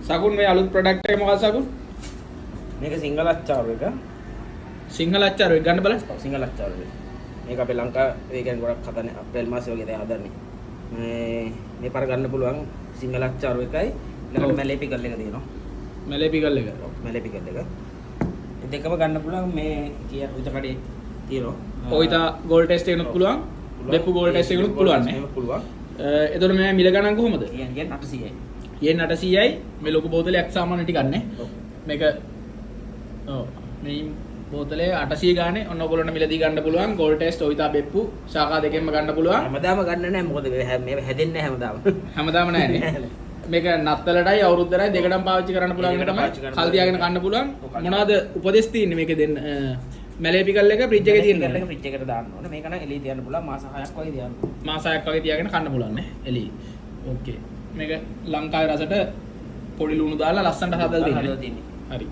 සකුන් මේ අලුත් ප්‍රොඩක්ට් එක මොකක්ද සකුන්? මේක සිංහල අච්චාරු එක. සිංහල අච්චාරු එක ගන්න බලන්න. සිංහල අච්චාරු එක. මේක අපේ ලංකාවේ කියන්නේ ගොඩක් හදන්නේ අප්‍රේල් මාසේ වගේ තමයි හදන්නේ. මේ පාර ගන්න පුළුවන් සිංහල අච්චාරු එකයි ඊළඟට මැලේ පිකල් එක තියෙනවා. මැලේ පිකල් එක. මැලේ පිකල් එක. ඒ දෙකම ගන්න පුළුවන් මේ කිය උත කඩේ තියෙනවා. ඔයිතා ගෝල් ටෙස්ට් එකනොත් පුළුවන්. බෙප්පු ගෝල් ටෙස්ට් එකනොත් පුළුවන් නේ. පුළුවන්. එතකොට මේ මිල ගණන් කොහමද? yen 800යි. yen 800යි මේ ලොකු බෝතලයක් සාමාන්‍ය ටිකක් නේ. මේක ඔව් මේ බෝතලේ 800 ගානේ ඔන්න ඔයගොල්ලන්ට මිලදී ගන්න පුළුවන්. ගෝල් ටෙස්ට් ඔයිතා බෙප්පු ශාඛා දෙකෙන්ම ගන්න පුළුවන්. හැමදාම ගන්න නැහැ මොකද මේ හැදෙන්නේ නැහැ හැමදාම. හැමදාම නැහැ නේ. මේක නත්තලටයි අවුරුද්දටයි දෙකටම පාවිච්චි කරන්න පුළුවන් එක තමයි. කල් තියාගෙන කන්න පුළුවන්. මොනවාද උපදෙස් තියෙන්නේ මේකේ දෙන්න? මැලේ පිකල් එක ෆ්‍රිජ් එකේ තියෙනවා. එක ෆ්‍රිජ් එකට දාන්න ඕනේ. මේක නම් එළිය තියන්න පුළුවන් මාස 6ක් වගේ තියන්න. මාස 6ක් වගේ තියාගෙන කන්න පුළුවන් නේ එළිය. ඕකේ. මේක ලංකාවේ රසට පොඩි ලුණු දාලා ලස්සනට හදලා දෙන්නේ. හරි.